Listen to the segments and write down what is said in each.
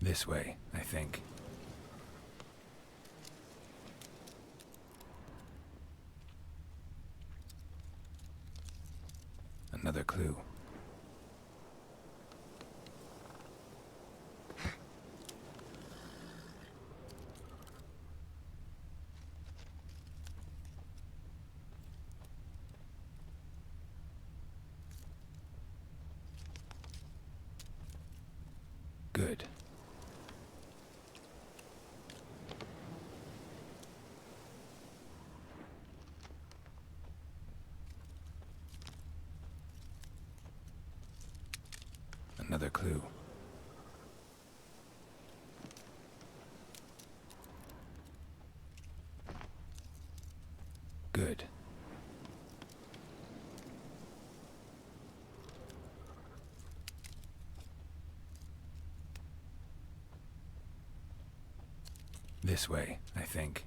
This way, I think. Another clue. Good. Another clue. Good. This way, I think.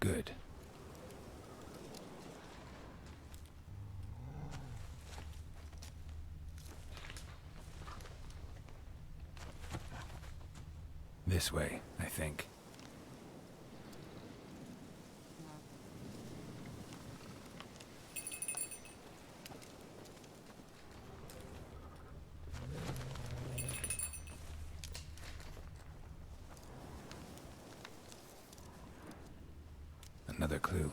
Good. This way, I think. Another clue.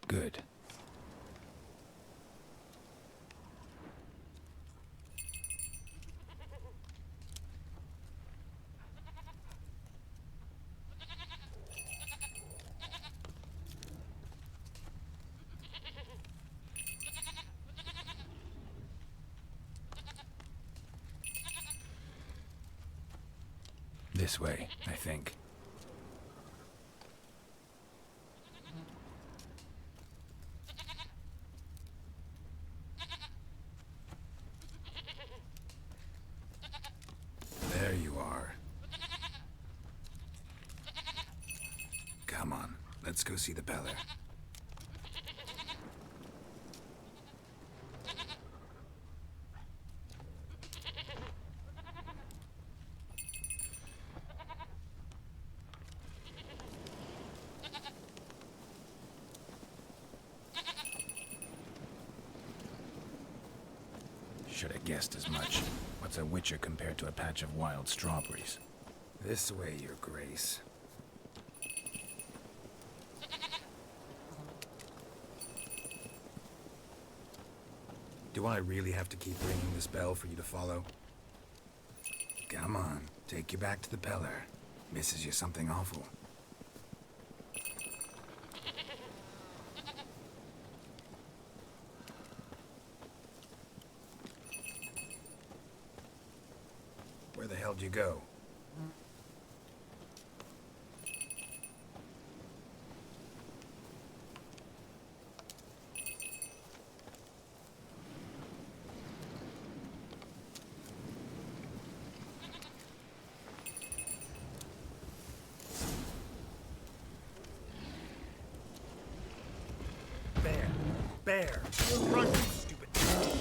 Good. This way, I think. There you are. Come on, let's go see the Peller. Should have guessed as much. What's a witcher compared to a patch of wild strawberries? This way, Your Grace. Do I really have to keep ringing this bell for you to follow? Come on, take you back to the Peller. Misses you something awful. Where the hell did you go? there. Run, you stupid shit.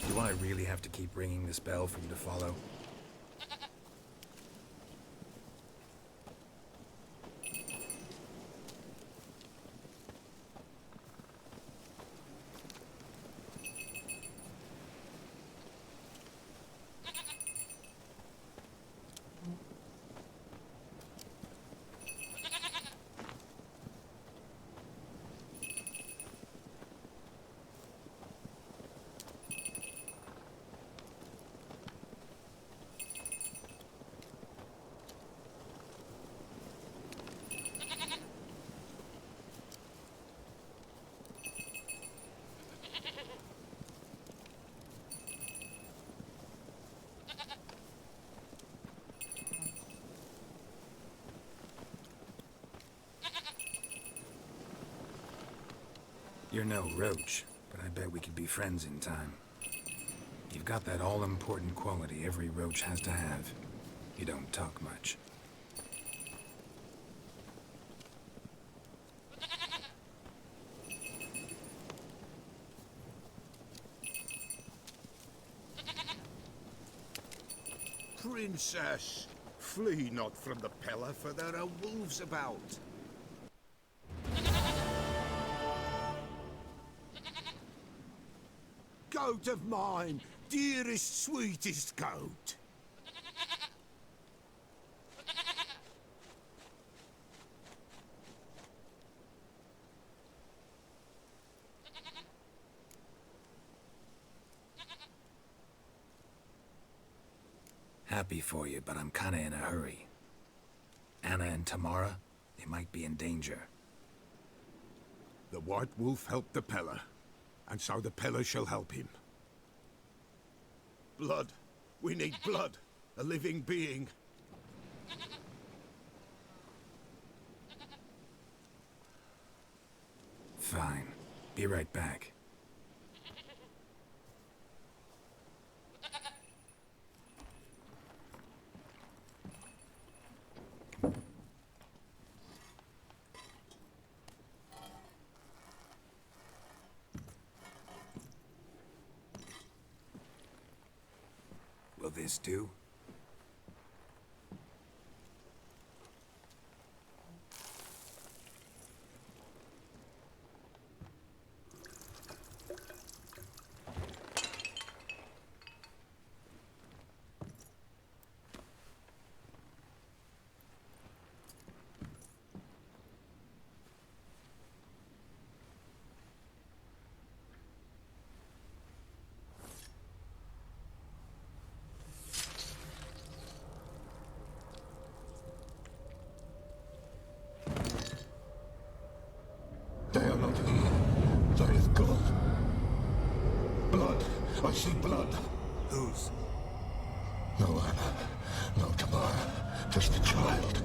Do I really have to keep ringing this bell for you to follow? You're no roach, but I bet we could be friends in time. You've got that all-important quality every roach has to have. You don't talk much. Princess, flee not from the pillar, for there are wolves about. Goat of mine, dearest, sweetest goat. Happy for you, but I'm kinda in a hurry. Anna and Tamara, they might be in danger. The White Wolf helped the Peller, and so the Peller shall help him. Blood. We need blood. A living being. Fine. Be right back. Will this do? They are not here. There is God. Blood. I see blood. Whose? No Anna. No Tamara. Just a child.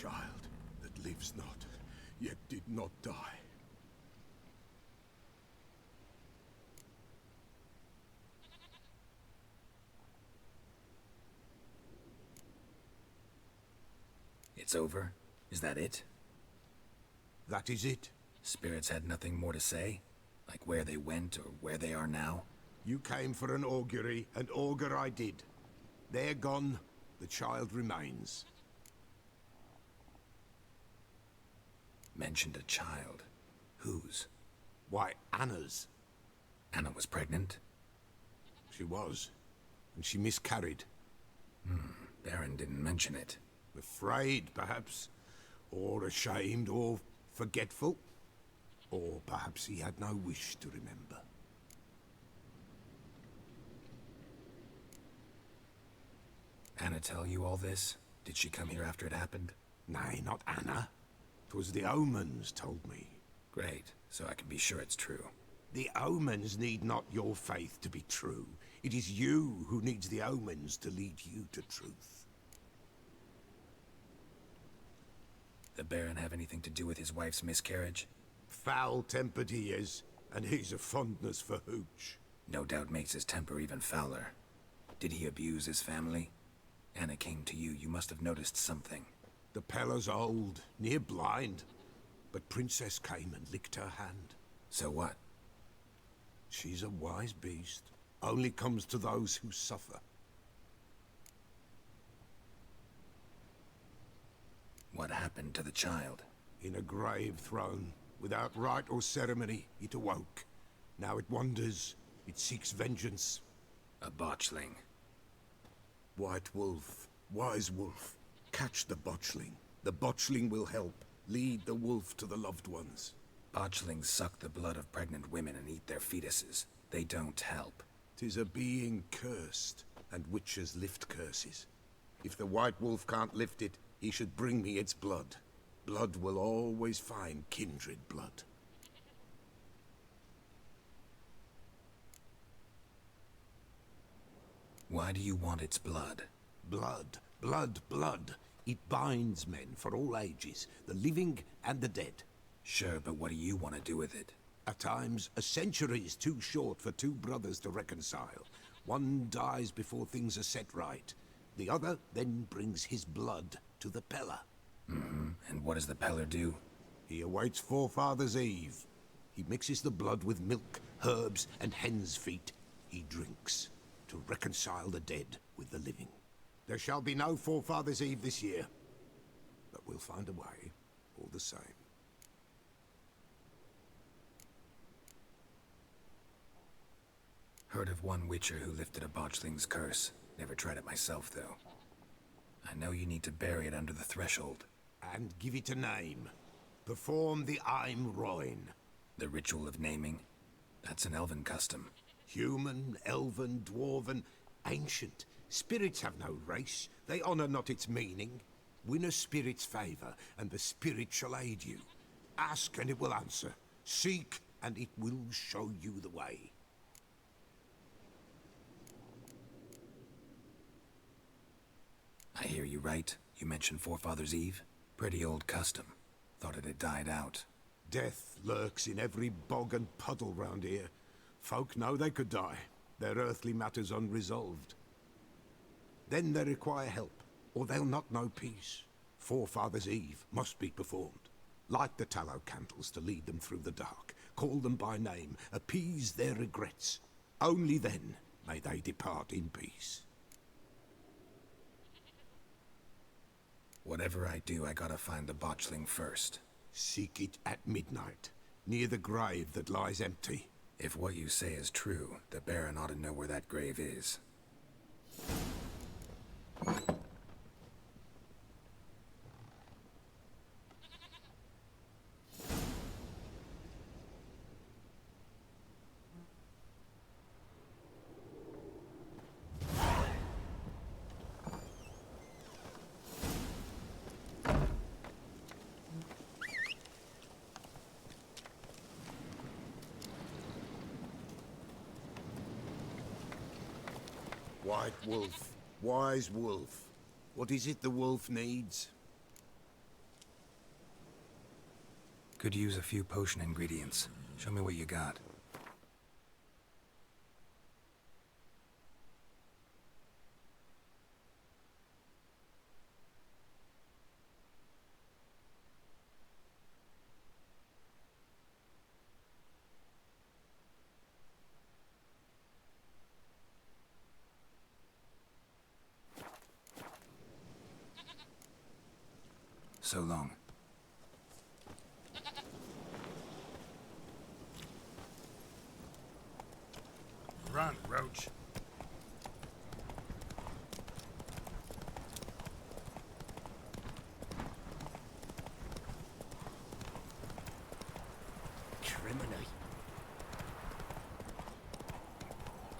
child that lives not, yet did not die. It's over? Is that it? That is it. Spirits had nothing more to say? Like where they went or where they are now? You came for an augury, and augur I did. They're gone, the child remains. Mentioned a child. Whose? Why, Anna's. Anna was pregnant? She was, and she miscarried. Baron didn't mention it. Afraid, perhaps, or ashamed, or forgetful. Or perhaps he had no wish to remember. Anna tell you all this? Did she come here after it happened? Nay, not Anna. 'Twas the omens told me. Great, so I can be sure it's true. The omens need not your faith to be true. It is you who needs the omens to lead you to truth. The Baron have anything to do with his wife's miscarriage? Foul-tempered he is, and he's a fondness for hooch. No doubt makes his temper even fouler. Did he abuse his family? Anna came to you, you must have noticed something. The Pella's old, near blind, but Princess came and licked her hand. So what? She's a wise beast, only comes to those who suffer. What happened to the child? In a grave thrown, without rite or ceremony, it awoke. Now it wanders, it seeks vengeance. A botchling. White wolf, wise wolf, catch the botchling. The botchling will help, lead the wolf to the loved ones. Botchlings suck the blood of pregnant women and eat their fetuses. They don't help. 'Tis a being cursed, and witches lift curses. If the white wolf can't lift it, he should bring me its blood. Blood will always find kindred blood. Why do you want its blood? Blood, blood, blood. It binds men for all ages, the living and the dead. Sure, but what do you want to do with it? At times, a century is too short for two brothers to reconcile. One dies before things are set right. The other then brings his blood to the Pella. And what does the Peller do? He awaits Forefather's Eve. He mixes the blood with milk, herbs, and hen's feet. He drinks to reconcile the dead with the living. There shall be no Forefather's Eve this year, but we'll find a way, all the same. Heard of one witcher who lifted a botchling's curse. Never tried it myself, though. I know you need to bury it under the threshold. And give it a name. Perform the Aim Roin. The ritual of naming? That's an elven custom. Human, elven, dwarven, ancient. Spirits have no race. They honor not its meaning. Win a spirit's favor, and the spirit shall aid you. Ask, and it will answer. Seek, and it will show you the way. I hear you right. You mentioned Forefather's Eve? Pretty old custom. Thought it had died out. Death lurks in every bog and puddle round here. Folk know they could die, their earthly matters unresolved. Then they require help, or they'll not know peace. Forefather's Eve must be performed. Light the tallow candles to lead them through the dark. Call them by name, appease their regrets. Only then may they depart in peace. Whatever I do, I gotta find the botchling first. Seek it at midnight, near the grave that lies empty. If what you say is true, the Baron ought to know where that grave is. White wolf, wise wolf. What is it the wolf needs? Could use a few potion ingredients. Show me what you got. So long. Run, Roach. Criminy.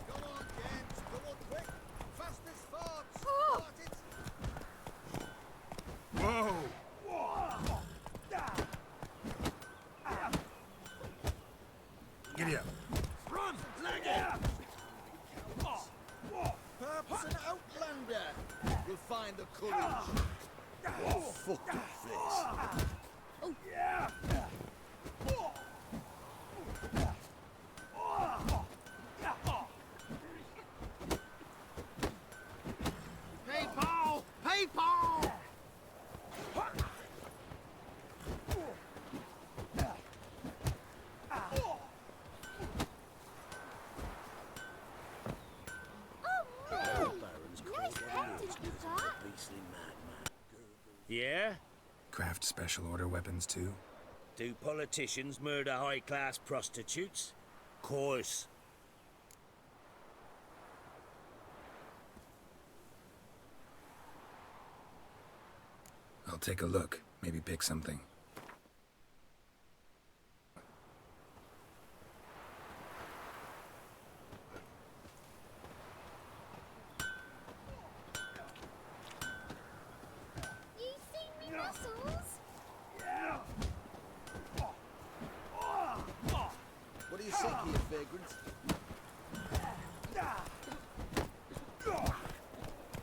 Go on, James. Go on quick. Fast as farts. Start it. Whoa! Giddy up. Run! Leg it! Perhaps an outlander will find the courage. What fuck is this? Hey, Paul! Hey, Paul! Yeah? Craft special order weapons too? Do politicians murder high-class prostitutes? Course. I'll take a look. Maybe pick something. You seen me muscles? What do you think here, vagrant?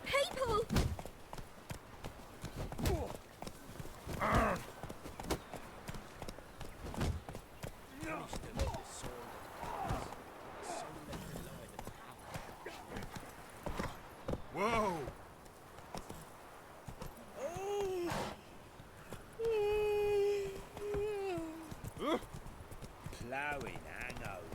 People! Whoa! Ploughing hangover.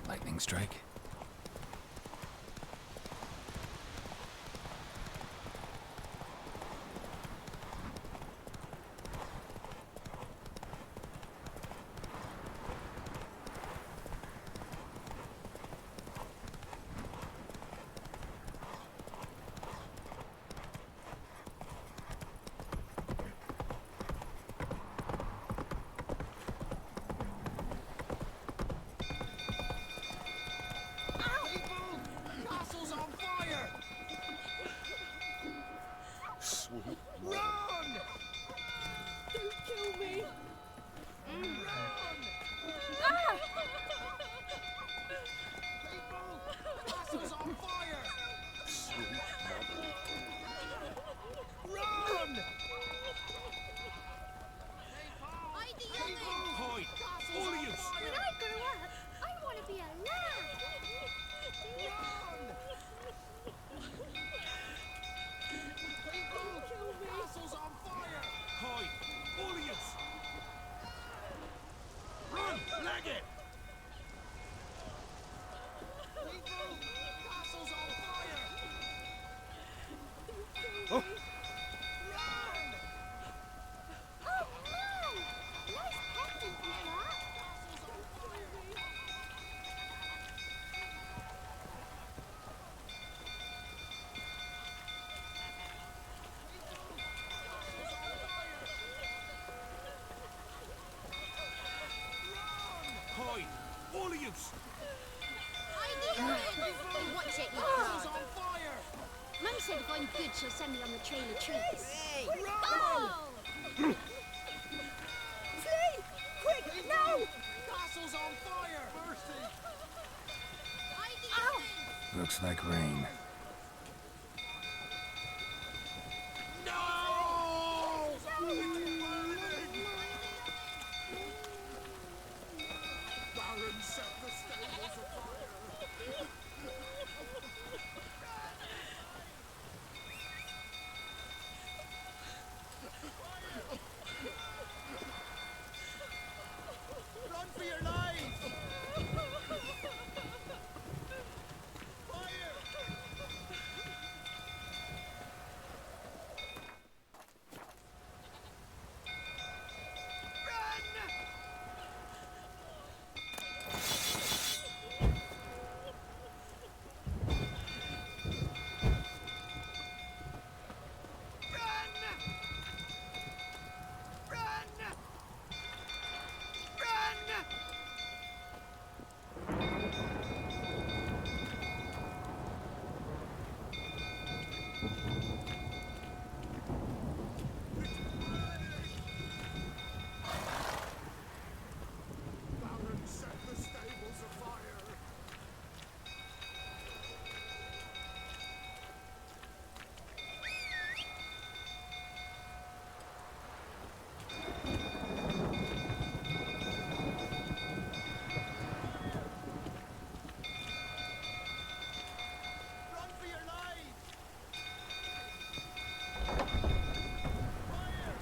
Lightning strike. Castle's on fire! Sweet. Run! Don't kill me! Run! People! Castle's on fire! Sweet mother. Run! I the youngin'! Hoi! Castle's All of on you! fire! When I grow up, I want to be a lad! Run! People! Castle's on fire! Hoi! All of you! Run! Leg it! People! Castle's on fire! Oh. Run! Oh no! Nice pattern you got! Castle's on fire! Hoi! All of you! I the youngin'! Watch it, you Castle's dog! on fire! Mum said if I'm good, she'll send me on the trail of treats. Hey! Oh! Flee! Quick, now! stable's on fire! Mercy! Looks like rain. No! Baron set the stables afire. Run for your lives! Fire! Baron set the stables afire. Run for your lives! Fire!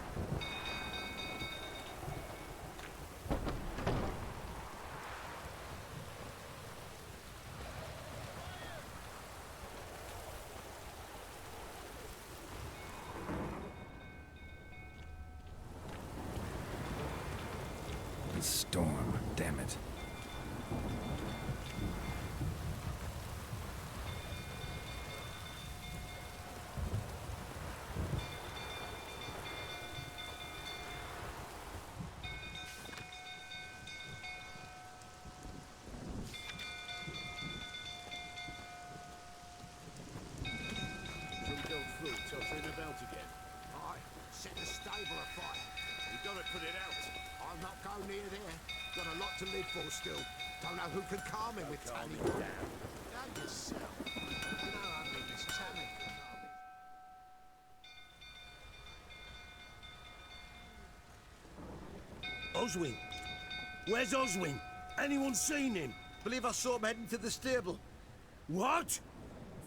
The storm, damn it. Shall we go through till it's in about again? Aye, set the stable afire. We gotta put it out. I'll not go near there. Got a lot to live for still. Don't know who can calm me with Calm Tanny. it down. Now yourself. You know how big this Tanny can calm me. Oswin! Where's Oswin? Anyone seen him? Believe I saw him heading to the stable. What?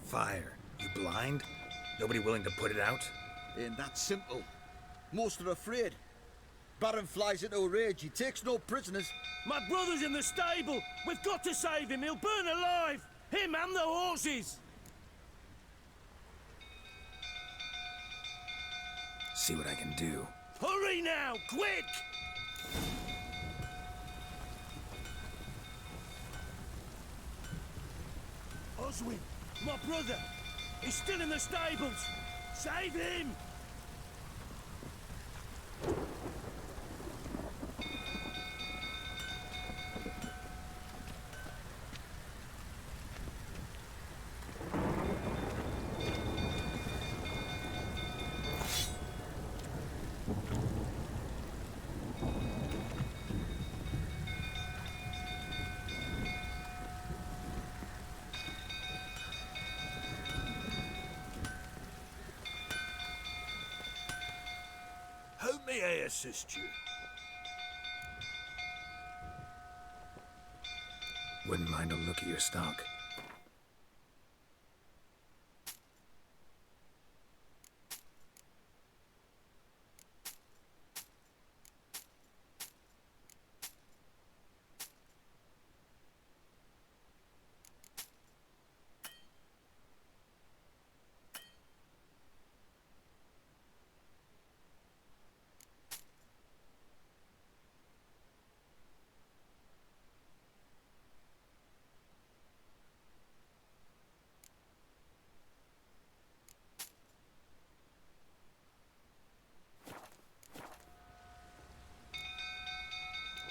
Fire. You blind? Nobody willing to put it out? Ain't that simple. Most are afraid. Baron flies into a rage. He takes no prisoners. My brother's in the stable! We've got to save him! He'll burn alive! Him and the horses! See what I can do. Hurry now! Quick! Oswin! My brother! He's still in the stables! Save him! How may I assist you? Wouldn't mind a look at your stock.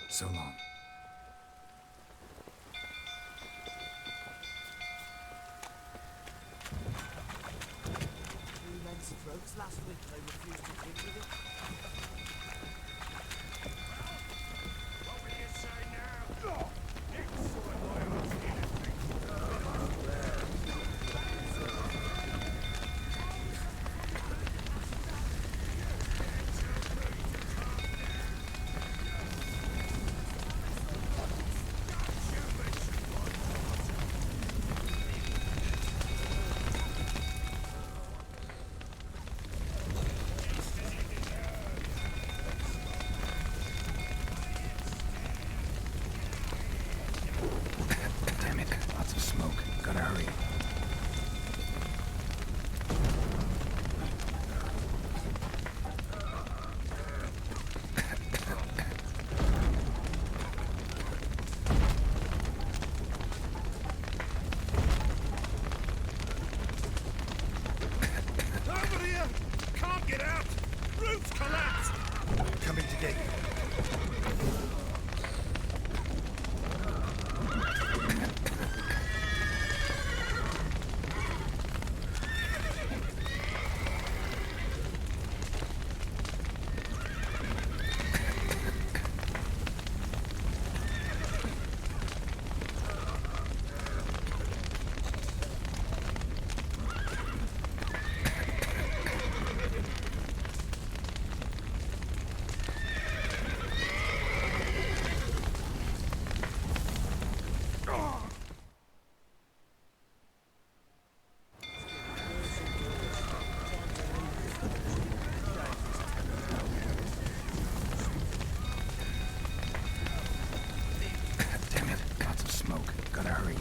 So long. Three men's throats last week and they refused to drink with it. What will you say now? Can't get out! Roof's collapsed! Coming to get you. Damn it, lots of smoke. Gotta hurry.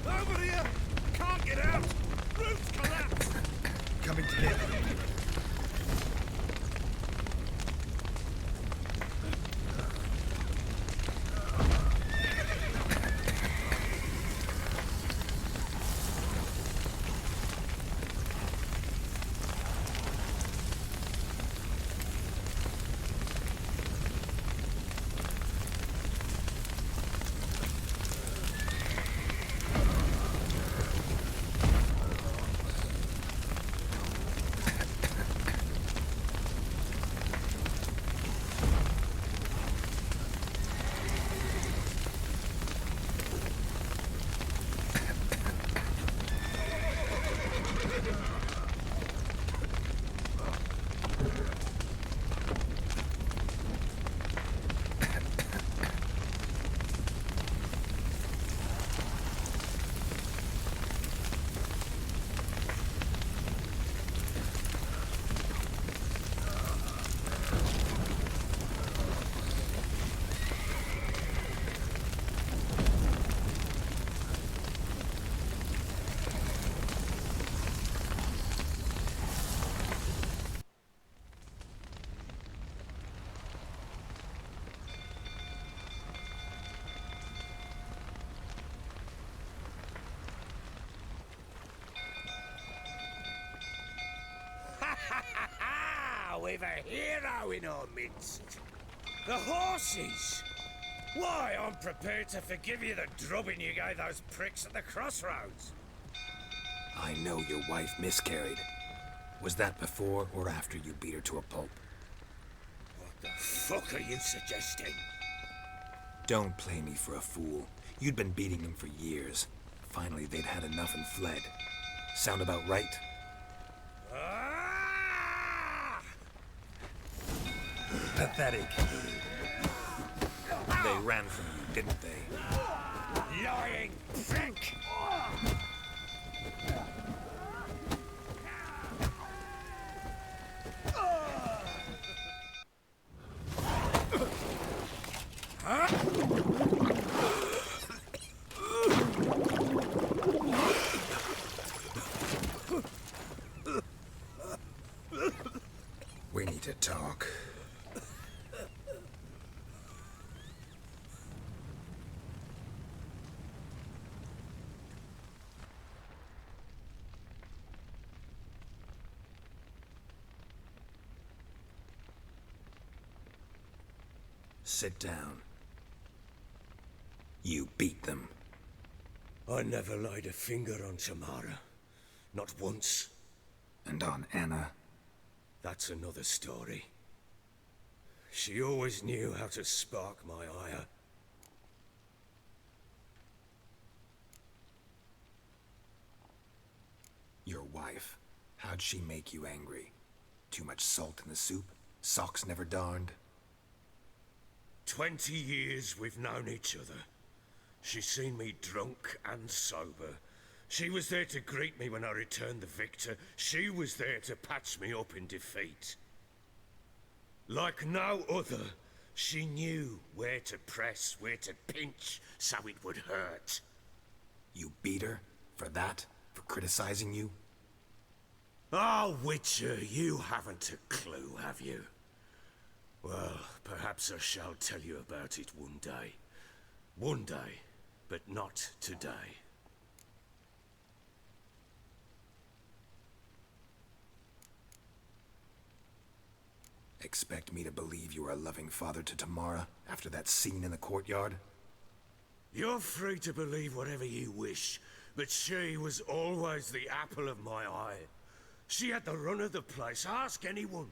Over here! Can't get out! Roof's collapsed! Coming to get you. We've a hero in our midst. The horses! Why, I'm prepared to forgive you the drubbing you gave those pricks at the crossroads. I know your wife miscarried. Was that before or after you beat her to a pulp? What the fuck are you suggesting? Don't play me for a fool. You'd been beating them for years. Finally, they'd had enough and fled. Sound about right? Ah! Pathetic. They ran from you, didn't they? Lying prick! We need to talk. Sit down. You beat them. I never laid a finger on Tamara. Not once. And on Anna. That's another story. She always knew how to spark my ire. Your wife. How'd she make you angry? Too much salt in the soup? Socks never darned? 20 years we've known each other. She's seen me drunk and sober. She was there to greet me when I returned the victor. She was there to patch me up in defeat. Like no other, she knew where to press, where to pinch, so it would hurt. You beat her? For that? For criticizing you? Ah, Witcher, you haven't a clue, have you? Well, perhaps I shall tell you about it one day. One day, but not today. Expect me to believe you are a loving father to Tamara after that scene in the courtyard? You're free to believe whatever you wish, but she was always the apple of my eye. She had the run of the place, ask anyone.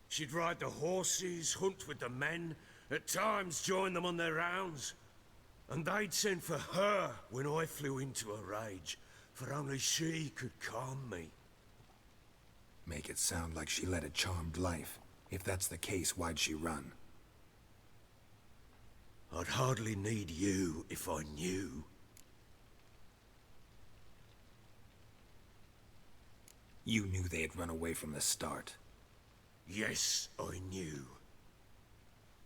She'd ride the horses, hunt with the men, at times join them on their rounds. And they'd send for her when I flew into a rage, for only she could calm me. Make it sound like she led a charmed life. If that's the case, why'd she run? I'd hardly need you if I knew. You knew they had run away from the start. Yes, I knew.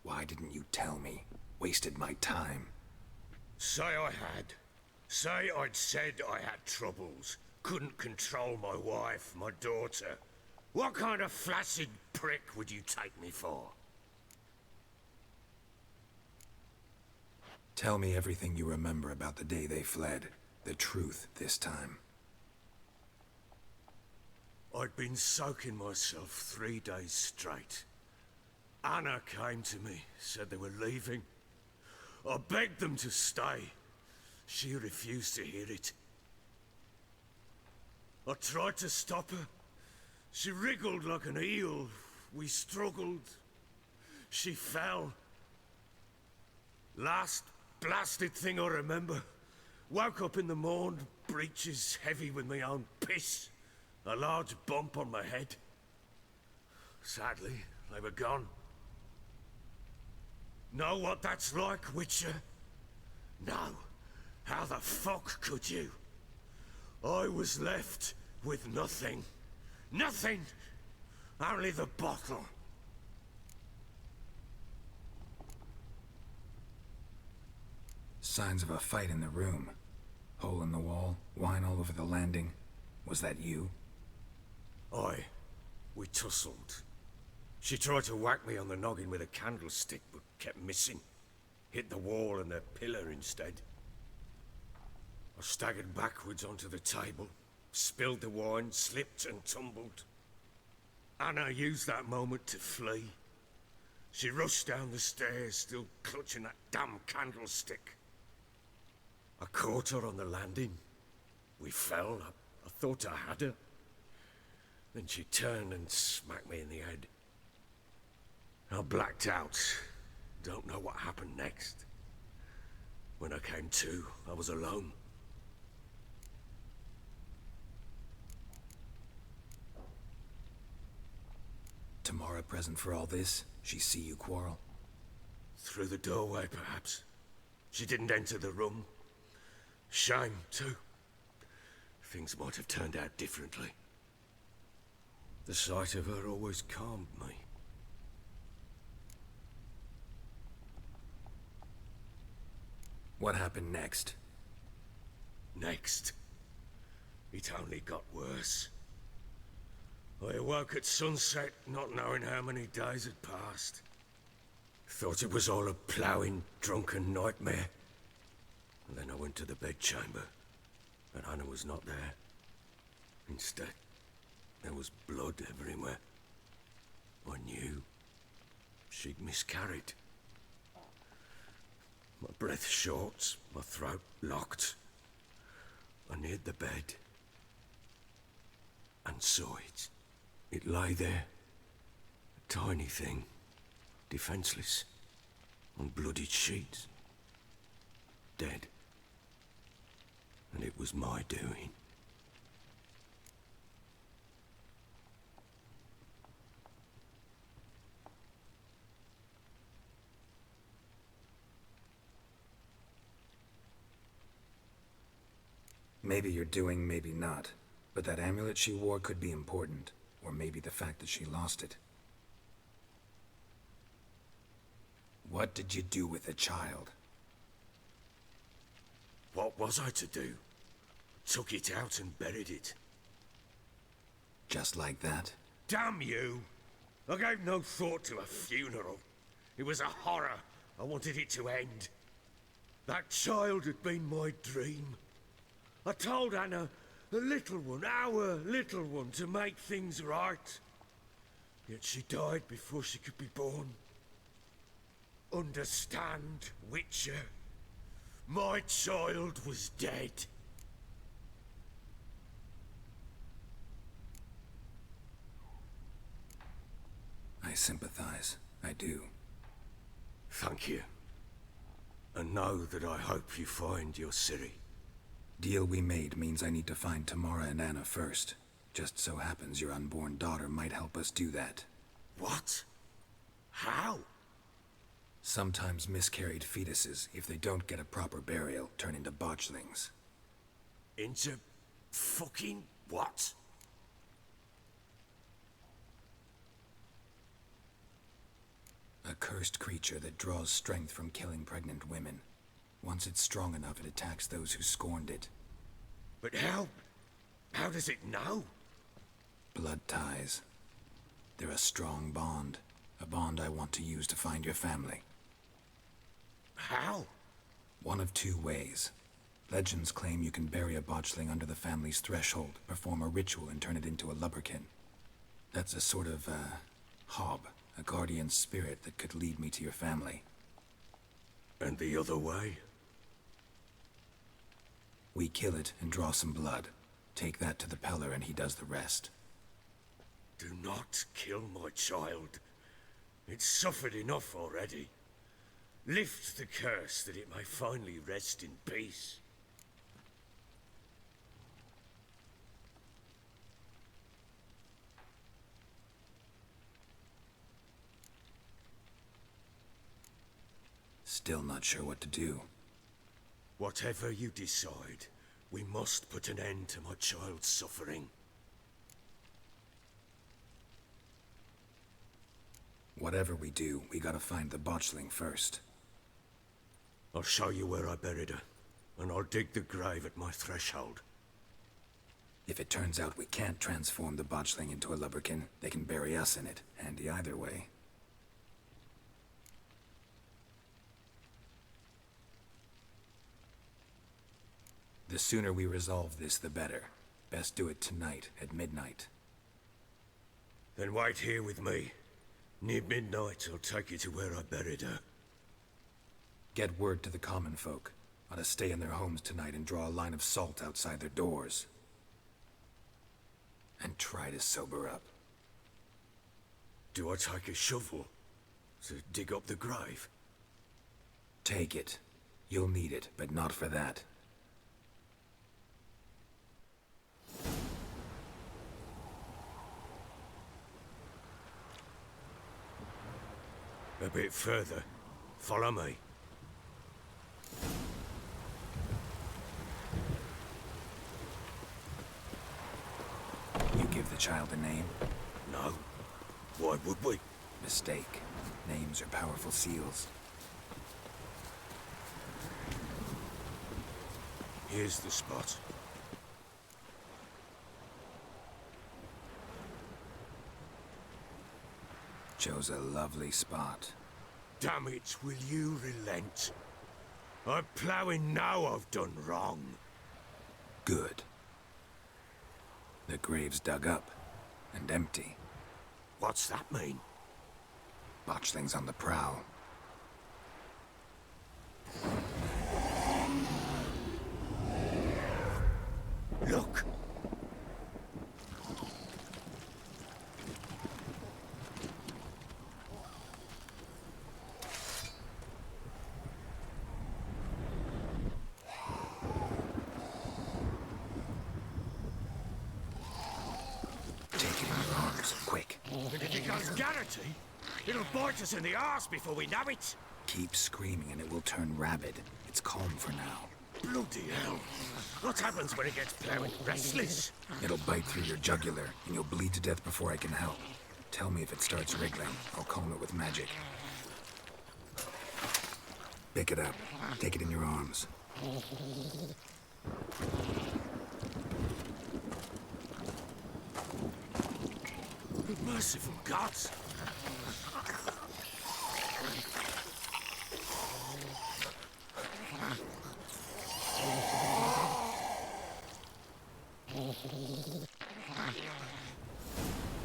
Why didn't you tell me? Wasted my time. Say I had. Say I'd said I had troubles. Couldn't control my wife, my daughter. What kind of flaccid prick would you take me for? Tell me everything you remember about the day they fled. The truth this time. I'd been soaking myself 3 days straight. Anna came to me, said they were leaving. I begged them to stay. She refused to hear it. I tried to stop her. She wriggled like an eel. We struggled. She fell. Last blasted thing I remember. Woke up in the morn, breeches heavy with my own piss. A large bump on my head. Sadly, they were gone. Know what that's like, Witcher? No. How the fuck could you? I was left with nothing. Nothing! Only the bottle. Signs of a fight in the room. Hole in the wall, wine all over the landing. Was that you? Aye. We tussled. She tried to whack me on the noggin with a candlestick, but kept missing. Hit the wall and a pillar instead. I staggered backwards onto the table, spilled the wine, slipped and tumbled. Anna used that moment to flee. She rushed down the stairs, still clutching that damn candlestick. I caught her on the landing. We fell. I thought I had her. Then she turned and smacked me in the head. I blacked out. Don't know what happened next. When I came to, I was alone. Tamara present for all this? She see you quarrel? Through the doorway, perhaps. She didn't enter the room. Shame, too. Things might have turned out differently. The sight of her always calmed me. What happened next? Next, it only got worse. I awoke at sunset, not knowing how many days had passed. Thought it was all a ploughing, drunken nightmare. And then I went to the bedchamber, and Anna was not there. Instead, there was blood everywhere. I knew she'd miscarried. My breath short, my throat locked. I neared the bed and saw it. It lay there, a tiny thing, defenseless, on bloodied sheets, dead. And it was my doing. Maybe you're doing, maybe not. But that amulet she wore could be important. Or maybe the fact that she lost it. What did you do with the child? What was I to do? Took it out and buried it. Just like that? Damn you! I gave no thought to a funeral. It was a horror. I wanted it to end. That child had been my dream. I told Anna, the little one, our little one, to make things right. Yet she died before she could be born. Understand, Witcher? My child was dead. I sympathize. I do. Thank you. And know that I hope you find your Ciri. Deal we made means I need to find Tamara and Anna first. Just so happens your unborn daughter might help us do that. What? How? Sometimes miscarried fetuses, if they don't get a proper burial, turn into botchlings. Into fucking what? A cursed creature that draws strength from killing pregnant women. Once it's strong enough, it attacks those who scorned it. But how? How does it know? Blood ties. They're a strong bond. A bond I want to use to find your family. How? One of two ways. Legends claim you can bury a botchling under the family's threshold, perform a ritual, and turn it into a lubberkin. That's a sort of, hob. A guardian spirit that could lead me to your family. And the other way? We kill it and draw some blood. Take that to the Peller and he does the rest. Do not kill my child. It's suffered enough already. Lift the curse that it may finally rest in peace. Still not sure what to do. Whatever you decide, we must put an end to my child's suffering. Whatever we do, we gotta find the botchling first. I'll show you where I buried her, and I'll dig the grave at my threshold. If it turns out we can't transform the botchling into a lubberkin, they can bury us in it. Handy either way. The sooner we resolve this, the better. Best do it tonight, at midnight. Then wait here with me. Near midnight, I'll take you to where I buried her. Get word to the common folk. Ought to stay in their homes tonight and draw a line of salt outside their doors. And try to sober up. Do I take a shovel to dig up the grave? Take it. You'll need it, but not for that. A bit further. Follow me. You give the child a name? No. Why would we? Mistake. Names are powerful seals. Here's the spot. Chose a lovely spot. Damn it, will you relent? I'm ploughing now I've done wrong. Good. The grave's dug up and empty. What's that mean? Botchling's on the prowl. Look! Take it in your arms, quick. And if it goes Garrity, it'll bite us in the arse before we know it. Keep screaming and it will turn rabid. It's calm for now. Bloody hell. What happens when it gets ploughing restless? It'll bite through your jugular, and you'll bleed to death before I can help. Tell me if it starts wriggling. I'll calm it with magic. Pick it up. Take it in your arms. Merciful gods!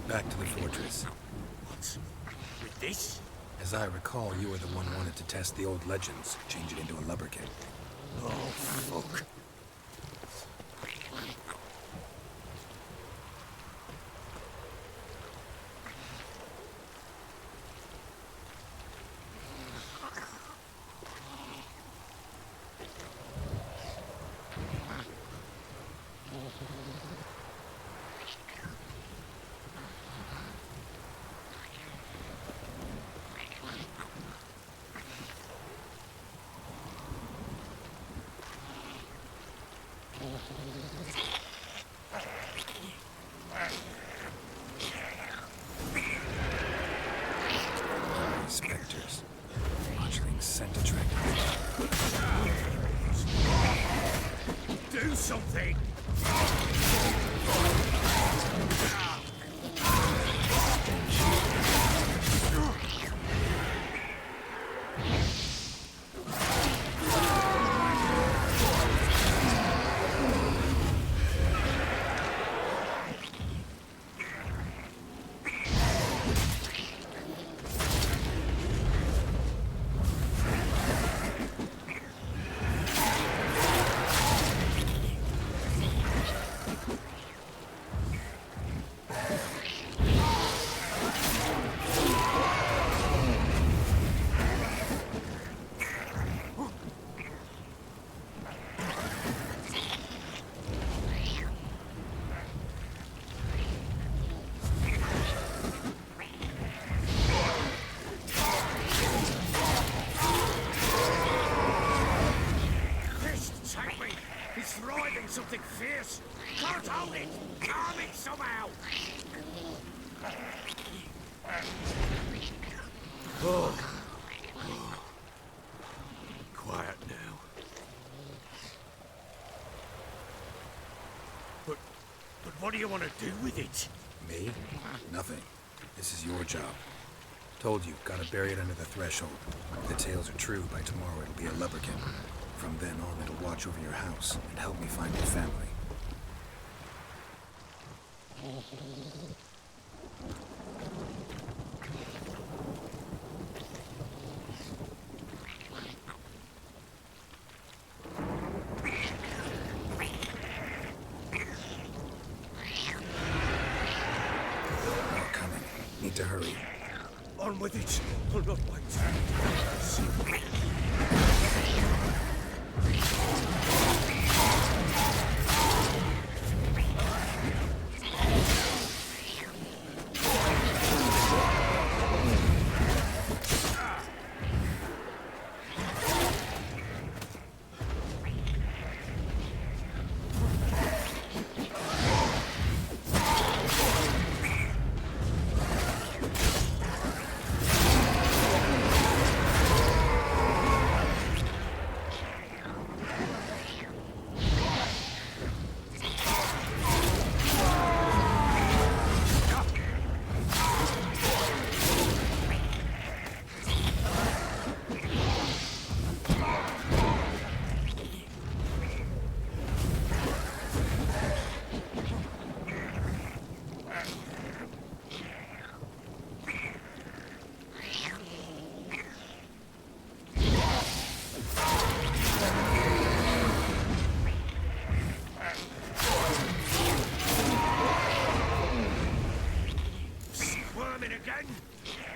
Back to the fortress. What? With this? As I recall, you were the one wanted to test the old legends, change it into a lubberkin. Oh, fuck. Specters. Botchling's scent attractive. Do something! Something fierce! Can't hold it! Calm it somehow! Oh. Quiet now. But what do you want to do with it? Me? Nothing. This is your job. Told you, gotta bury it under the threshold. If the tales are true, by tomorrow it'll be a lubberkin. From then on, it'll watch over your house and help me find your family. They're coming. Need to hurry. On with it! I'll not wait.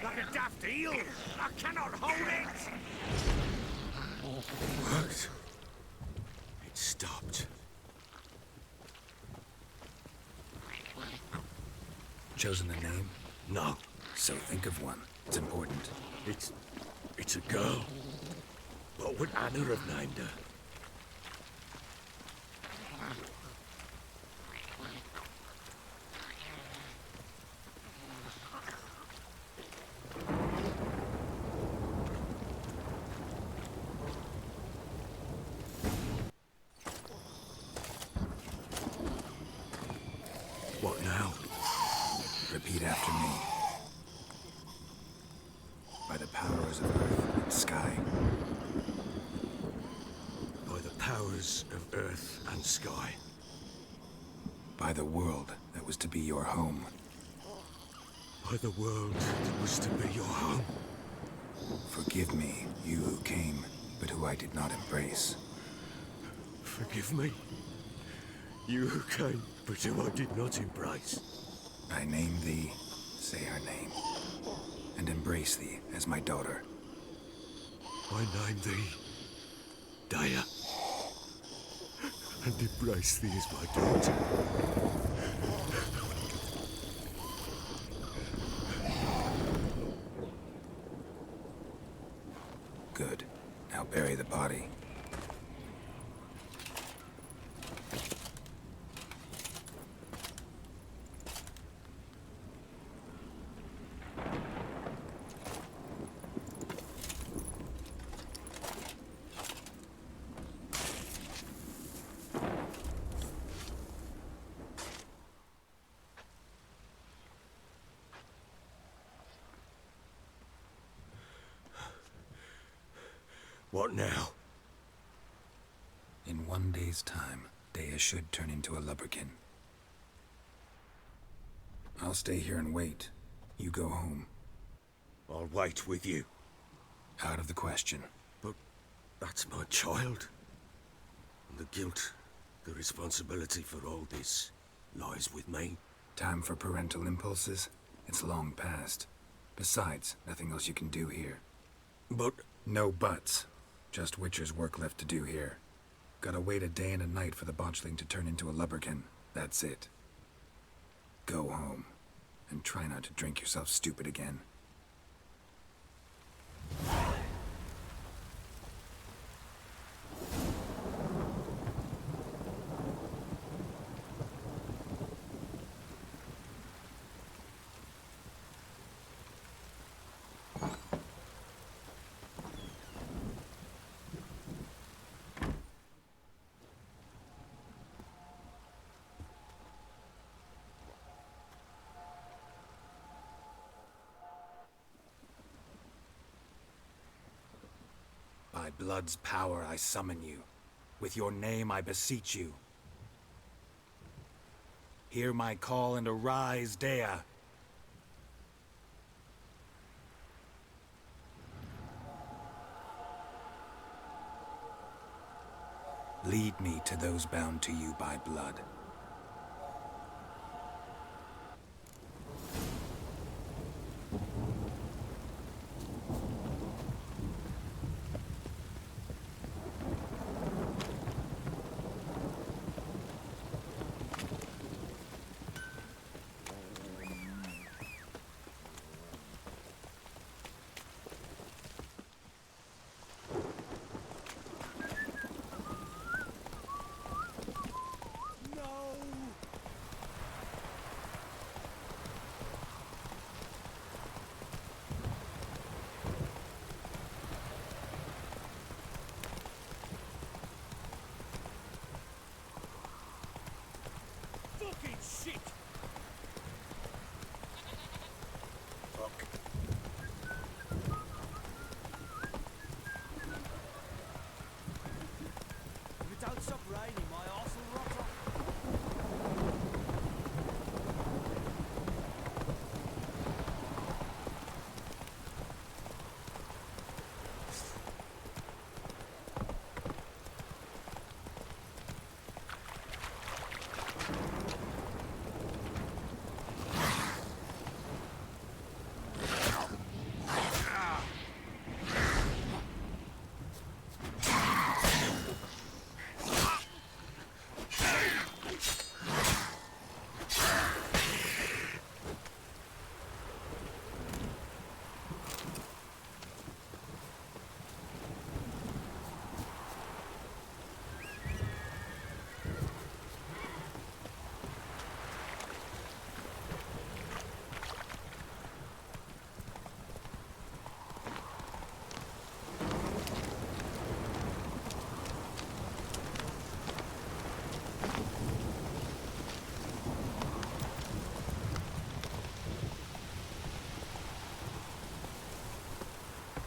Like a daft eel! I cannot hold it! It worked. It stopped. Chosen a name? No. So think of one. It's important. It's a girl. What would Anna have named her? What now? Repeat after me. By the powers of earth and sky. By the powers of earth and sky. By the world that was to be your home. By the world that was to be your home. Forgive me, you who came, but who I did not embrace. Forgive me, you who came, but who I did not embrace. I name thee, say her name, and embrace thee as my daughter. I name thee, Dea, and embrace thee as my daughter. Good. Now bury the body. What now? In 1 day's time, Dea should turn into a lubberkin. I'll stay here and wait. You go home. I'll wait with you. Out of the question. But that's my child. And the guilt, the responsibility for all this lies with me. Time for parental impulses? It's long past. Besides, nothing else you can do here. But No buts. Just Witcher's work left to do here. Gotta wait a day and a night for the botchling to turn into a lubberkin. That's it. Go home. And try not to drink yourself stupid again. By blood's power I summon you. With your name I beseech you. Hear my call and arise, Dea. Lead me to those bound to you by blood. No!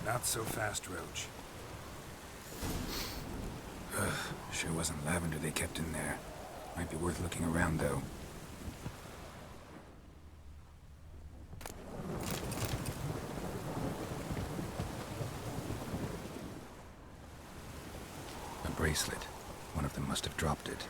Not so fast, Roach. Ugh, sure wasn't lavender they kept in there. Might be worth looking around, though. A bracelet. One of them must have dropped it.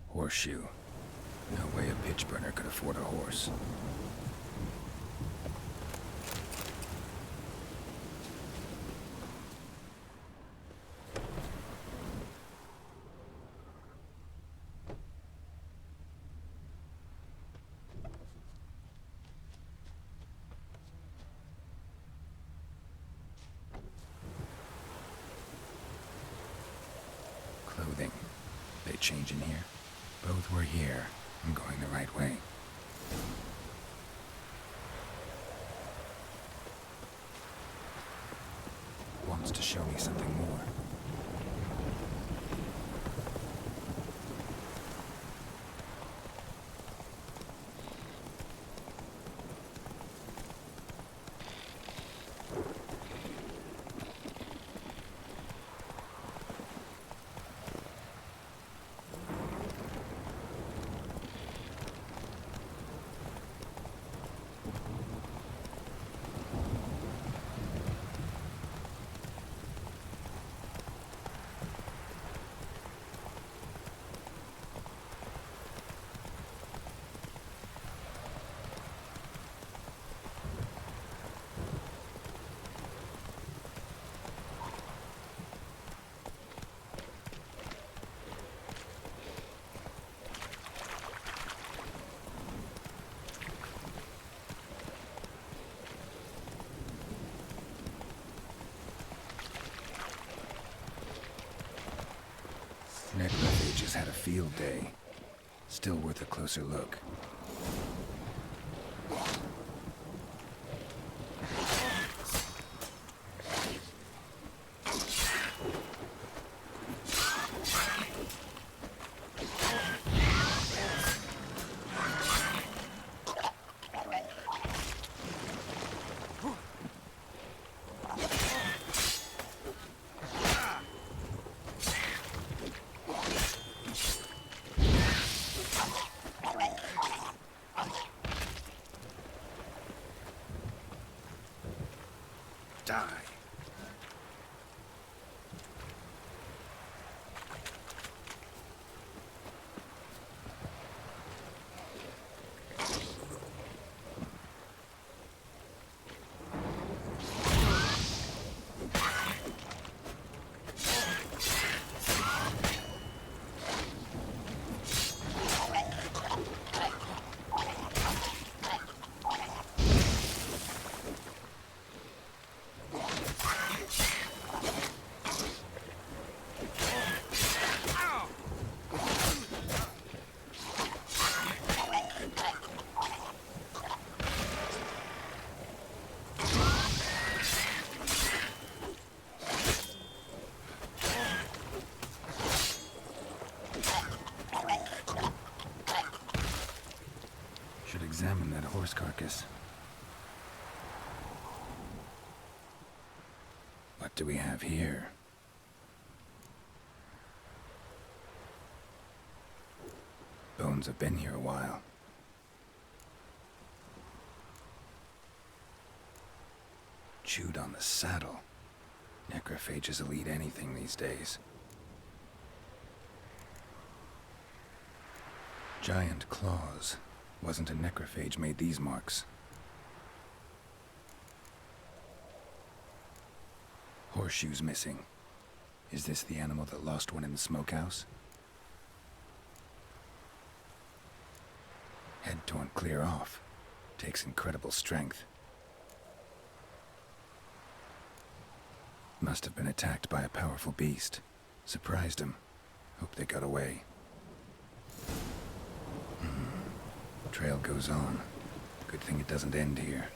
Horseshoe. No way a pitch burner could afford a horse. Clothing. They change in here? Both were here. I'm going the right way. Wants to show me something more. Necrophages had a field day. Still worth a closer look. Die. Examine that horse carcass. What do we have here? Bones have been here a while. Chewed on the saddle. Necrophages will eat anything these days. Giant claws. Wasn't a necrophage made these marks. Horseshoes missing. Is this the animal that lost one in the smokehouse? Head torn clear off. Takes incredible strength. Must have been attacked by a powerful beast. Surprised him. Hope they got away. Trail goes on. Good thing it doesn't end here.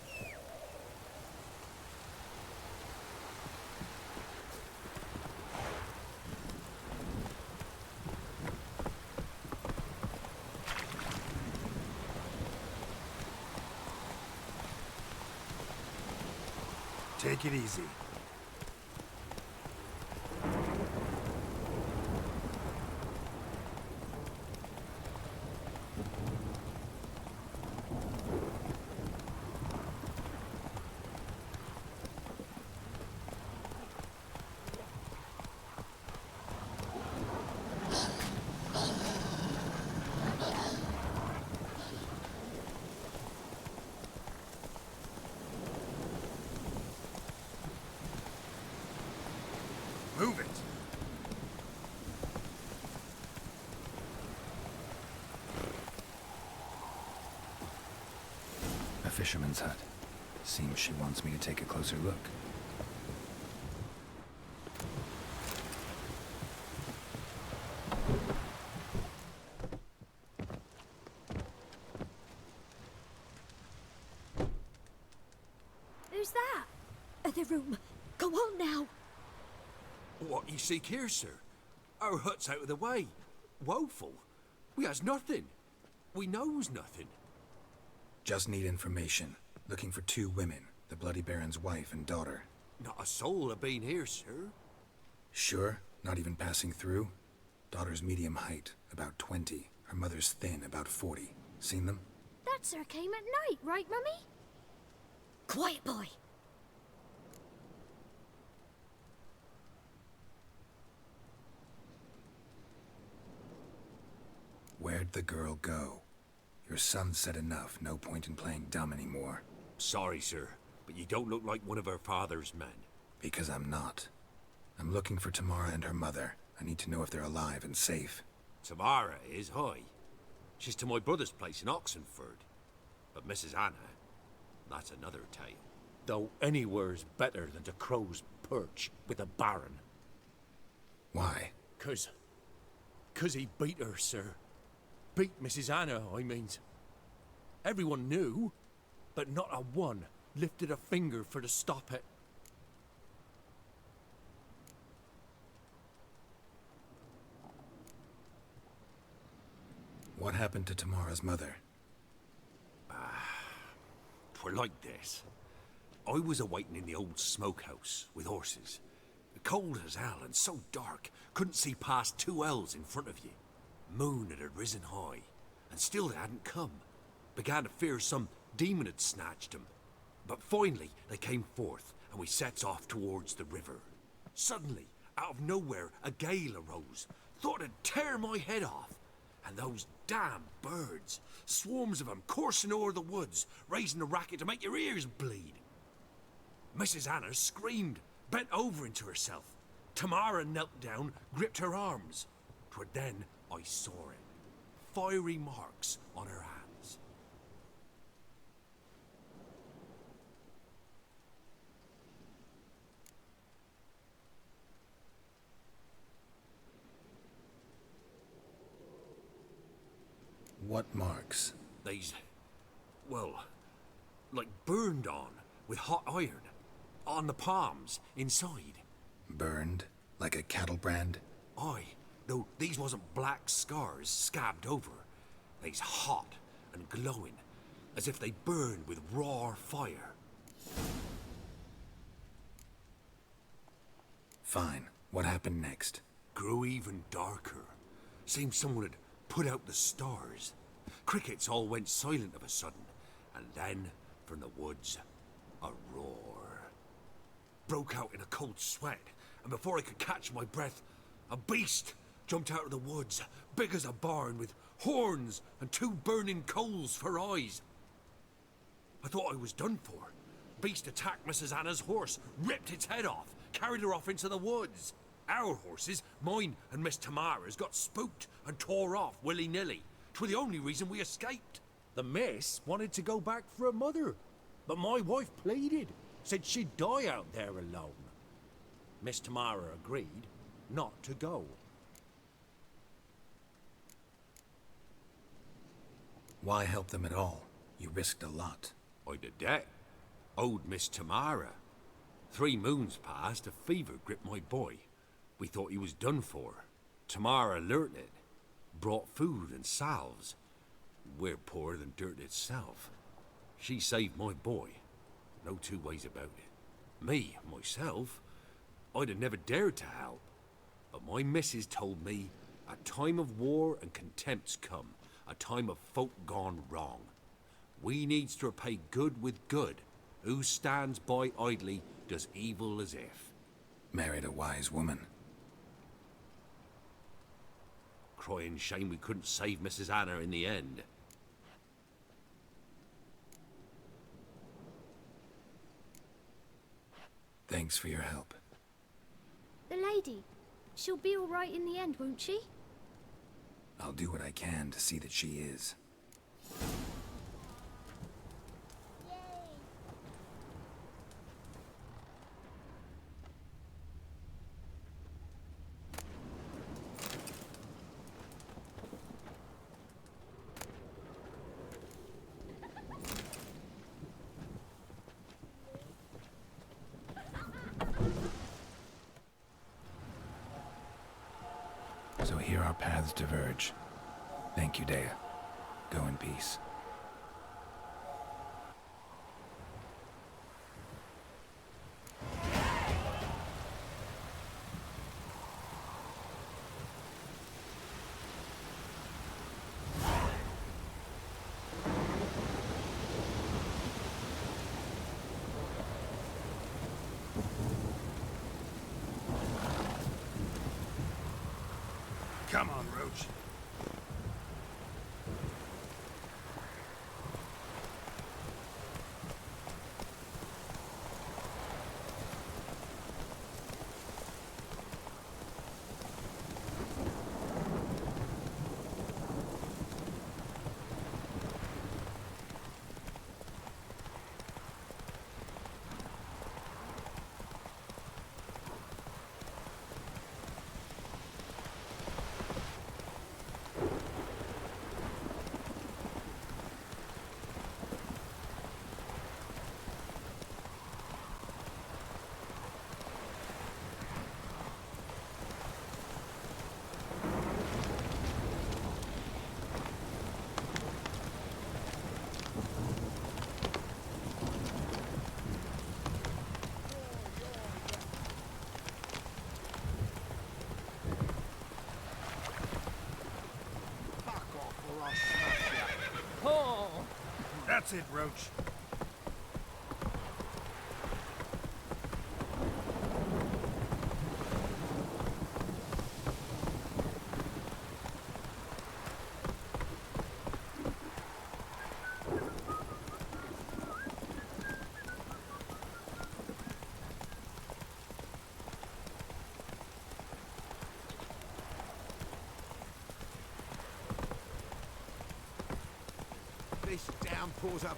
Take it easy. Move it! A fisherman's hut. Seems she wants me to take a closer look. Who's that? The room. Go on now. What you seek here, sir? Our hut's out of the way. Woeful. We has nothing. We knows nothing. Just need information. Looking for 2 women, the Bloody Baron's wife and daughter. Not a soul have been here, sir. Sure? Not even passing through? Daughter's medium height, about 20. Her mother's thin, about 40. Seen them? That sir came at night, right, Mummy? Quiet, boy. Where'd the girl go? Your son said enough, no point in playing dumb anymore. Sorry, sir, but you don't look like one of our father's men. Because I'm not. I'm looking for Tamara and her mother. I need to know if they're alive and safe. Tamara is, hi. She's to my brother's place in Oxenford. But Mrs. Anna, that's another tale. Though anywhere's better than to Crow's Perch with a baron. Why? 'Cause he beat her, sir. Beat Mrs. Anna, I means. Everyone knew, but not a one lifted a finger for to stop it. What happened to Tamara's mother? 'Twere like this. I was awaiting in the old smokehouse with horses. Cold as hell and so dark, couldn't see past 2 ells in front of you. Moon had risen high, and still they hadn't come. Began to fear some demon had snatched them. But finally they came forth, and we sets off towards the river. Suddenly, out of nowhere, a gale arose. Thought it'd tear my head off. And those damn birds, swarms of them coursing o'er the woods, raising a racket to make your ears bleed. Mrs. Anna screamed, bent over into herself. Tamara knelt down, gripped her arms. 'Twere then I saw it. Fiery marks on her hands. What marks? These, well, like burned on with hot iron. On the palms, inside. Burned? Like a cattle brand? Aye, though these wasn't black scars scabbed over. They's hot and glowing, as if they burned with raw fire. Fine. What happened next? Grew even darker. Seemed someone had put out the stars. Crickets all went silent of a sudden, and then, from the woods, a roar. Broke out in a cold sweat, and before I could catch my breath, a beast jumped out of the woods, big as a barn, with horns and 2 burning coals for eyes. I thought I was done for. Beast attacked Mrs. Anna's horse, ripped its head off, carried her off into the woods. Our horses, mine and Miss Tamara's, got spooked and tore off willy-nilly. 'Twere the only reason we escaped. The miss wanted to go back for her mother, but my wife pleaded, said she'd die out there alone. Miss Tamara agreed not to go. Why help them at all? You risked a lot. I'd a debt. Owed Miss Tamara. 3 moons passed, a fever gripped my boy. We thought he was done for. Tamara learnt it. Brought food and salves. We're poorer than dirt itself. She saved my boy. No 2 ways about it. Me, myself, I'd have never dared to help. But my missus told me a time of war and contempt's come, a time of folk gone wrong. We needs to repay good with good. Who stands by idly does evil as if. Married a wise woman. Crying shame we couldn't save Mrs. Anna in the end. Thanks for your help. The lady. She'll be all right in the end, won't she? I'll do what I can to see that she is. So here our paths diverge. Thank you, Dea. Go in peace. Come on, Roach. That's it, Roach. This downpour's a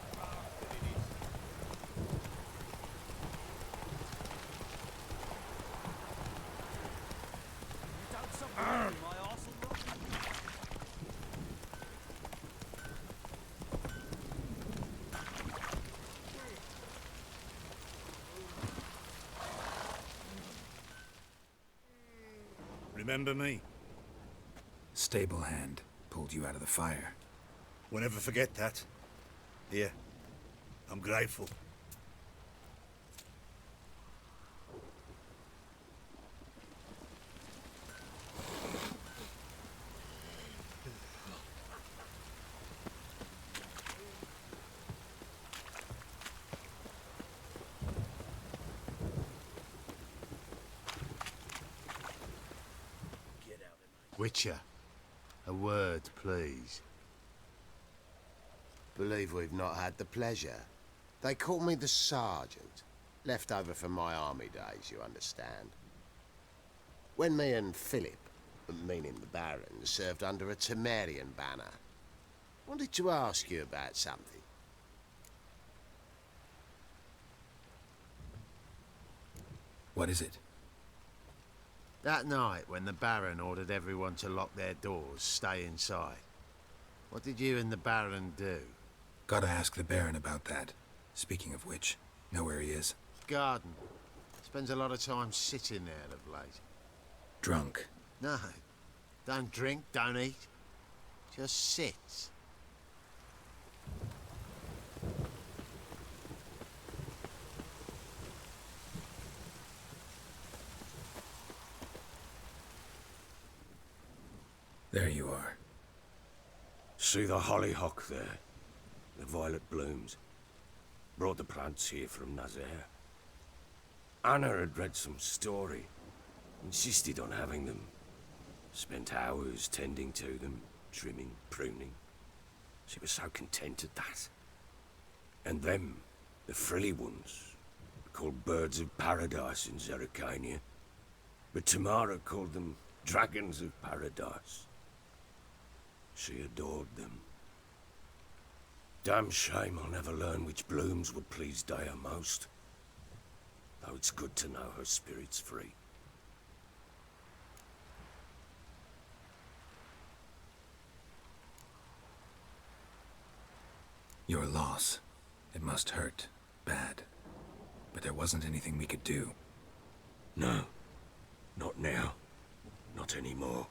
Remember me? Stable hand pulled you out of the fire. We'll never forget that. Here, I'm grateful. Witcher, a word, please. Believe we've not had the pleasure. They call me the Sergeant. Left over from my army days, you understand. When me and Philip, meaning the Baron, served under a Temerian banner, wanted to ask you about something. What is it? That night, when the Baron ordered everyone to lock their doors, stay inside, what did you and the Baron do? Gotta ask the Baron about that. Speaking of which, know where he is? Garden. Spends a lot of time sitting there of late. Drunk. No. Don't drink, don't eat. Just sits. There you are. See the hollyhock there? The violet blooms. Brought the plants here from Nazaire. Anna had read some story. Insisted on having them. Spent hours tending to them, trimming, pruning. She was so content at that. And them, the frilly ones, called birds of paradise in Zerrikania. But Tamara called them dragons of paradise. She adored them. Damn shame I'll never learn which blooms would please Dea most. Though it's good to know her spirit's free. Your loss. It must hurt. Bad. But there wasn't anything we could do. No. Not now. Not anymore.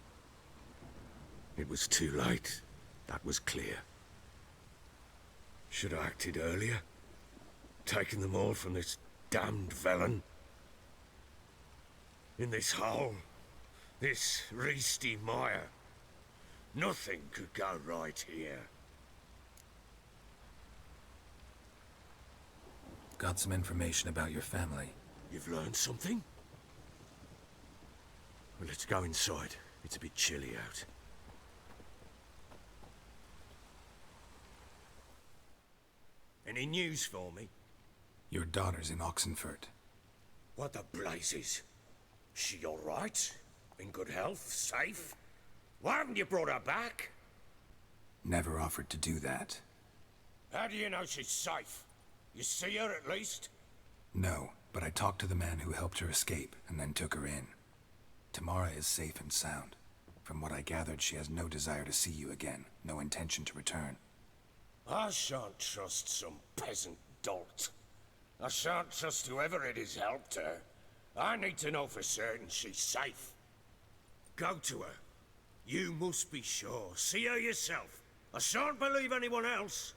It was too late. That was clear. Should have acted earlier. Taken them all from this damned Velen. In this hole. This reesty mire. Nothing could go right here. Got some information about your family. You've learned something? Well, let's go inside. It's a bit chilly out. Any news for me? Your daughter's in Oxenfurt. What the blazes? She all right? In good health? Safe? Why haven't you brought her back? Never offered to do that. How do you know she's safe? You see her at least? No, but I talked to the man who helped her escape and then took her in. Tamara is safe and sound. From what I gathered, she has no desire to see you again, no intention to return. I shan't trust some peasant dolt. I shan't trust whoever it is helped her. I need to know for certain she's safe. Go to her. You must be sure. See her yourself. I shan't believe anyone else.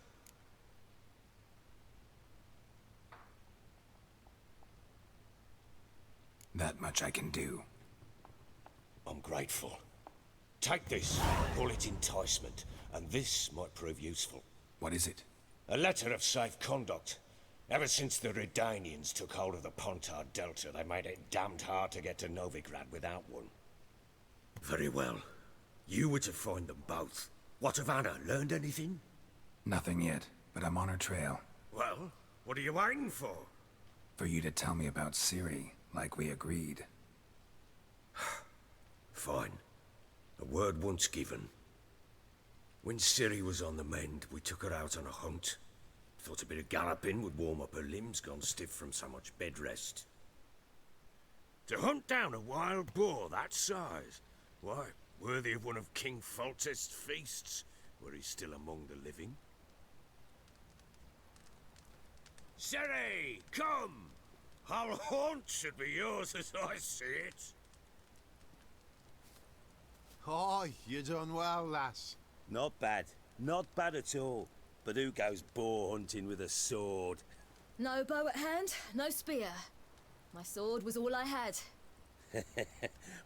That much I can do. I'm grateful. Take this, call it enticement, and this might prove useful. What is it? A letter of safe conduct. Ever since the Redanians took hold of the Pontard Delta, they made it damned hard to get to Novigrad without one. Very well. You were to find them both. What of Anna? Learned anything? Nothing yet, but I'm on her trail. Well, what are you waiting for? For you to tell me about Ciri, like we agreed. Fine. A word once given. When Ciri was on the mend, we took her out on a hunt. Thought a bit of galloping would warm up her limbs, gone stiff from so much bed rest. To hunt down a wild boar that size, why, worthy of one of King Foltest's feasts, were he still among the living. Ciri, come! Our haunt should be yours as I see it. Oh, you done well, lass. Not bad. Not bad at all. But who goes boar hunting with a sword? No bow at hand, no spear. My sword was all I had.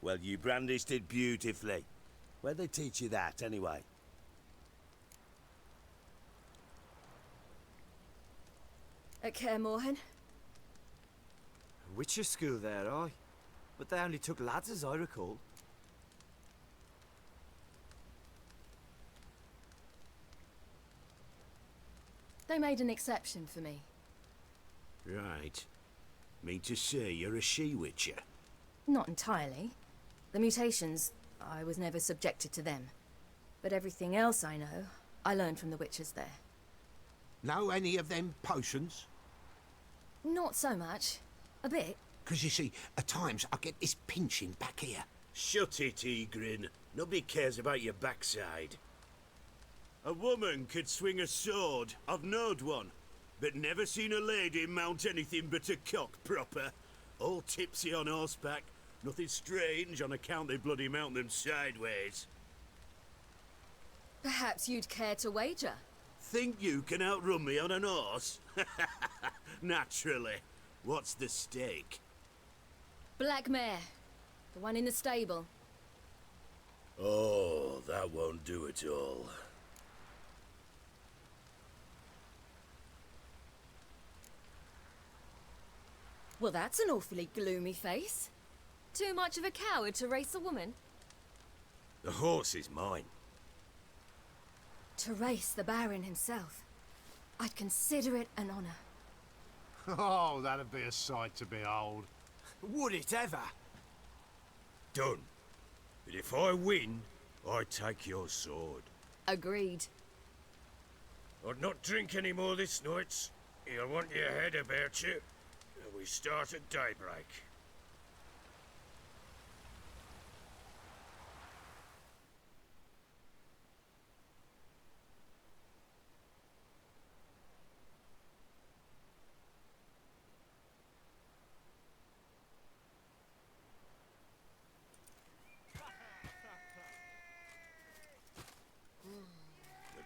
Well, you brandished it beautifully. Where'd they teach you that, anyway? At Kaer Morhen. Witcher school there, aye. But they only took lads, as I recall. They made an exception for me. Right. Mean to say you're a she-witcher? Not entirely. The mutations, I was never subjected to them. But everything else I know, I learned from the witches there. Know any of them potions? Not so much. A bit. 'Cause you see, at times I get this pinching back here. Shut it, Egrin. Nobody cares about your backside. A woman could swing a sword. I've knowed one. But never seen a lady mount anything but a cock proper. All tipsy on horseback. Nothing strange on account they bloody mount them sideways. Perhaps you'd care to wager? Think you can outrun me on an horse? Naturally. What's the stake? Black mare. The one in the stable. Oh, that won't do it all. Well, that's an awfully gloomy face. Too much of a coward to race a woman? The horse is mine. To race the Baron himself. I'd consider it an honor. Oh, that'd be a sight to behold. Would it ever? Done. But if I win, I take your sword. Agreed. I'd not drink any more this night. You'll want your head about you. We start at daybreak.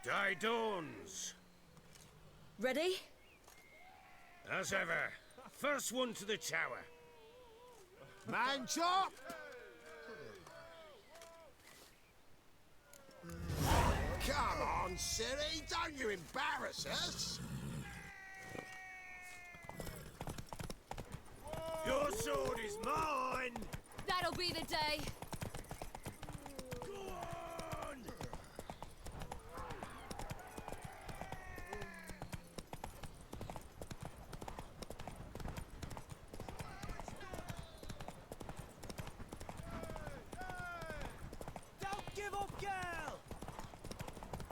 The day dawns. Ready? As ever, first one to the tower. Man chop! Come on, Siri, don't you embarrass us! Your sword is mine! That'll be the day. Go on! Don't give up, girl!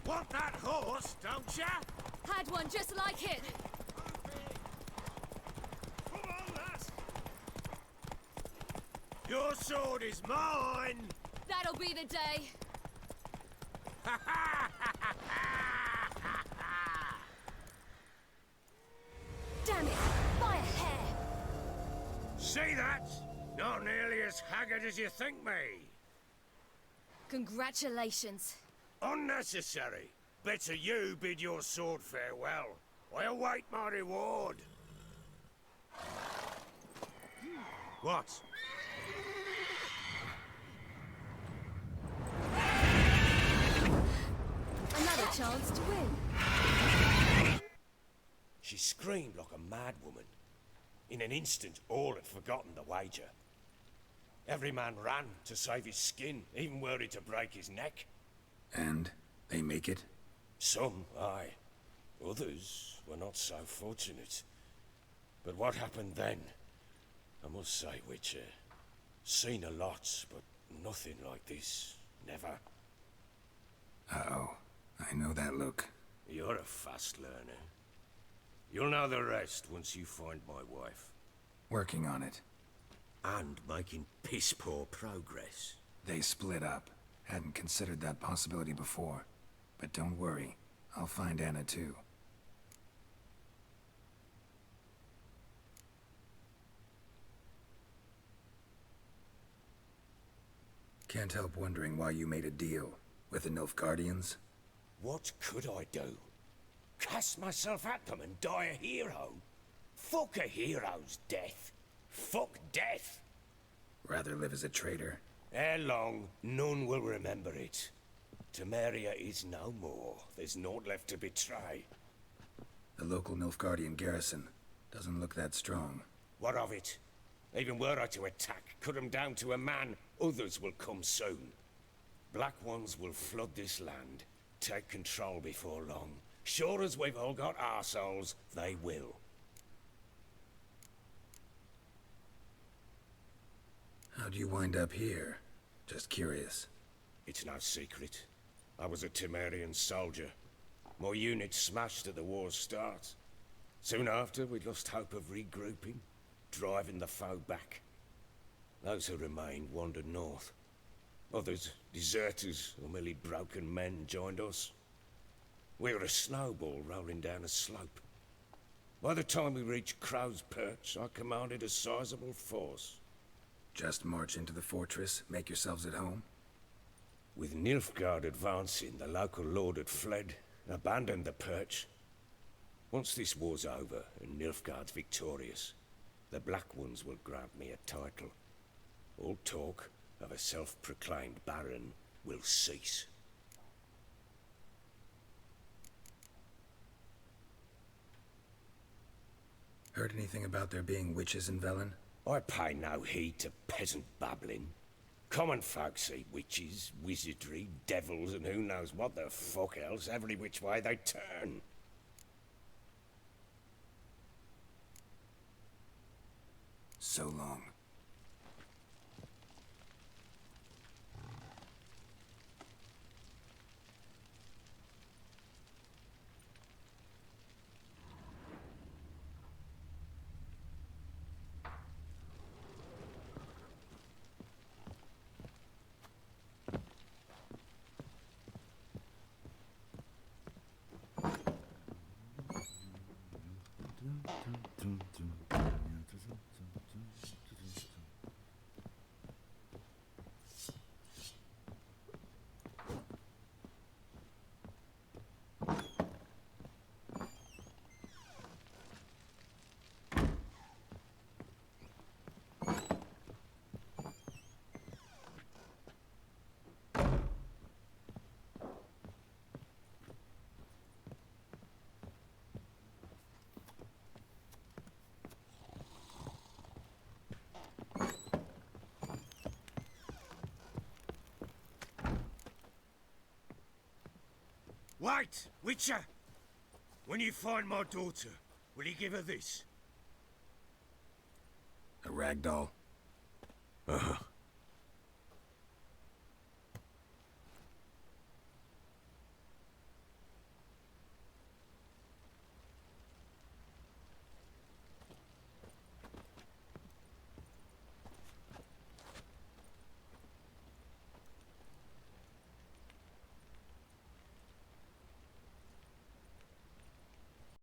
Want that horse, don't ya? Had one just like it. Come on, lass! Your sword is mine! That'll be the day. Damn it! By a hair! See that? Not nearly as haggard as you think me. Congratulations. Unnecessary. Better you bid your sword farewell. I await my reward. What? Another chance to win. She screamed like a mad woman. In an instant, all had forgotten the wager. Every man ran to save his skin, even worried to break his neck. And they make it? Some, aye. Others were not so fortunate. But what happened then? I must say, Witcher, seen a lot, but nothing like this. Never. Uh-oh. I know that look. You're a fast learner. You'll know the rest once you find my wife. Working on it. And making piss-poor progress. They split up. Hadn't considered that possibility before. But don't worry. I'll find Anna too. Can't help wondering why you made a deal with the Nilfgaardians. What could I do? Cast myself at them and die a hero? Fuck a hero's death. Fuck death. Rather live as a traitor. Ere long, none will remember it. Temeria is no more. There's naught left to betray. The local Nilfgaardian garrison doesn't look that strong. What of it? Even were I to attack, cut them down to a man, others will come soon. Black Ones will flood this land, take control before long. Sure as we've all got arseholes, they will. How'd you wind up here? Just curious. It's no secret. I was a Temerian soldier. My unit smashed at the war's start. Soon after, we'd lost hope of regrouping, driving the foe back. Those who remained wandered north. Others, deserters or merely broken men, joined us. We were a snowball rolling down a slope. By the time we reached Crow's Perch, I commanded a sizable force. Just march into the fortress, make yourselves at home? With Nilfgaard advancing, the local lord had fled, abandoned the Perch. Once this war's over and Nilfgaard's victorious, the Black Ones will grant me a title. All talk of a self-proclaimed baron will cease. Heard anything about there being witches in Velen? I pay no heed to peasant babbling. Common folk see witches, wizardry, devils, and who knows what the fuck else every which way they turn. So long. Wait, Witcher! When you find my daughter, will you give her this? A rag doll? Uh-huh.